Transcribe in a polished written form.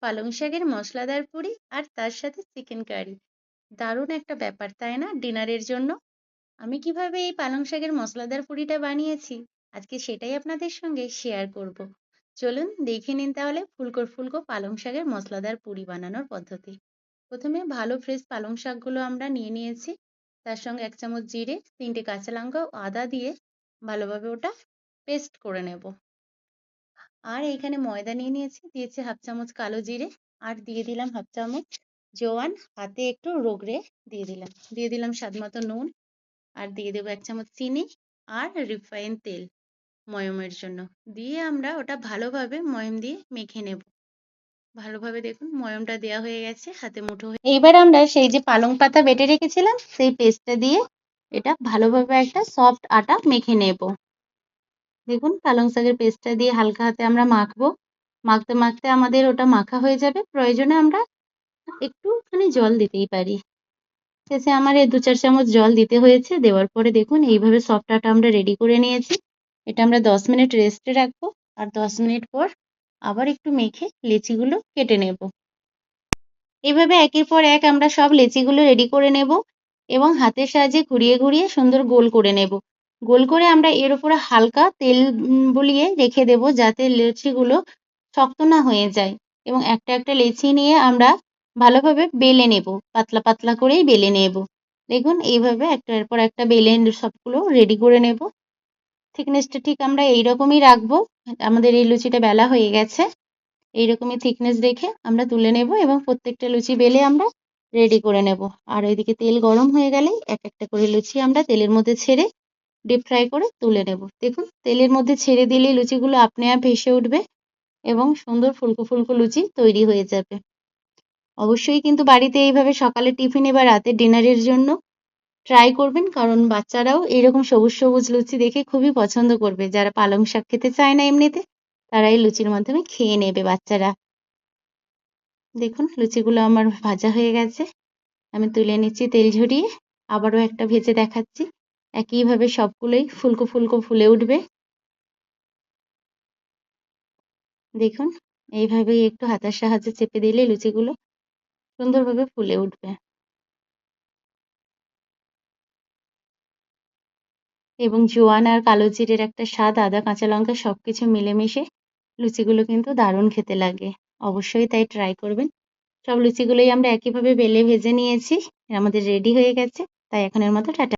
পালং শাকের মশলাদার পুরি আর তার সাথে চিকেন কারি। দারুণ একটা ব্যাপার, তাই না? ডিনারের জন্য আমি কিভাবে এই পালং শাকের মশলাদার পুরিটা বানিয়েছি, আজকে সেটাই আপনাদের সঙ্গে শেয়ার করব। চলুন দেখে নিন তাহলে ফুলকো ফুলকো পালং শাকের মশলাদার পুরি বানানোর পদ্ধতি। প্রথমে ভালো ফ্রেশ পালং শাকগুলো আমরা নিয়ে নিয়েছি। তার সঙ্গে 1 চামচ জিরে, 3টে কাঁচা লঙ্কা ও আদা দিয়ে ভালোভাবে ওটা পেস্ট করে নেব। আর এইখানে ময়দা নিয়ে নিয়েছি, দিয়েছি 1/2 চামচ কালো জিরে, আর দিয়ে দিলাম 1/2 চামচ জোয়ান, হাতে একটু রগড়ে দিয়ে দিলাম স্বাদ মতো নুন, আর দিয়ে দেবো 1 চামচ চিনি আর রিফাইন তেল ময়মের জন্য। দিয়ে আমরা ওটা ভালোভাবে ময়ম দিয়ে মেখে নেব। ভালোভাবে দেখুন ময়মটা দেওয়া হয়ে গেছে, হাতে মুঠো হয়ে। এইবার আমরা সেই যে পালং পাতা বেটে রেখেছিলাম সেই পেস্টটা দিয়ে এটা ভালোভাবে একটা সফট আটা মেখে নেব। দেখুন পালং শাকের পেস্টটা দিয়ে হালকা হাতে আমরা মাখবো। মাখতে মাখতে আমাদের ওটা মাখা হয়ে যাবে। প্রয়োজনে আমরা একটুখানি জল দিতেই পারি। শেষে আমার এই 2-4 চামচ জল দিতে হয়েছে। দেওয়ার পরে দেখুন এইভাবে সফট আটা আমরা রেডি করে নিয়েছি। এটা আমরা 10 মিনিট রেস্টে রাখবো, আর 10 মিনিট পর আবার একটু মেখে লেচিগুলো কেটে নেব। এভাবে একের পর এক আমরা সব লেচিগুলো রেডি করে নেব এবং হাতের সাহায্যে ঘুরিয়ে ঘুরিয়ে সুন্দর গোল করে নেব। গোল করে আমরা এর উপরে হালকা তেল বুলিয়ে রেখে দেব, যাতে লেচিগুলো শক্ত না হয়ে যায়। এবং একটা একটা লেচি নিয়ে আমরা ভালোভাবে বেলে নেব, পাতলা পাতলা করেই বেলে নেব। দেখুন এইভাবে একটার পর একটা বেলে সবগুলো রেডি করে নেব। থিকনেসটা ঠিক আমরা এইরকমই রাখবো। আমাদের এই লুচিটা বেলা হয়ে গেছে। এইরকমই থিকনেস রেখে আমরা তুলে নেব এবং প্রত্যেকটা লুচি বেলে আমরা রেডি করে নেব। আর ওইদিকে তেল গরম হয়ে গেলেই এক একটা করে লুচি আমরা তেলের মধ্যে ছেড়ে ডিপ ফ্রাই করে তুলে নেব। দেখুন তেলের মধ্যে ছেড়ে দিলেই লুচিগুলো আপনে আপ ভেসে উঠবে এবং সুন্দর ফুলকো ফুলকো লুচি তৈরি হয়ে যাবে। অবশ্যই কিন্তু বাড়িতে এইভাবে সকালে টিফিনে বা রাতের ডিনারের জন্য ট্রাই করবেন, কারণ বাচ্চারাও এরকম সবুজ সবুজ লুচি দেখে খুবই পছন্দ করবে। যারা পালং শাক খেতে চায় না এমনিতে, তারা এই লুচির মাধ্যমে খেয়ে নেবে বাচ্চারা। দেখুন লুচিগুলো আমার ভাজা হয়ে গেছে, আমি তুলে নিচ্ছি তেল ঝরিয়ে। আবারও একটা ভেজে দেখাচ্ছি। একইভাবে সবগুলোই ফুলকো ফুলকো ফুলে উঠবে। দেখুন এইভাবেই একটু হাতার সাহায্যে চেপে দিলে লুচিগুলো সুন্দরভাবে ফুলে উঠবে। এবং জোয়ান আর কালো জিরের একটা স্বাদ, আদা কাঁচা লঙ্কা সবকিছু মিলেমিশে লুচিগুলো কিন্তু দারুণ খেতে লাগে। অবশ্যই তাই ট্রাই করবেন। সব লুচিগুলোই আমরা একইভাবে বেলে ভেজে নিয়েছি। আমাদের রেডি হয়ে গেছে। তাই এখন এর মতো টাটা।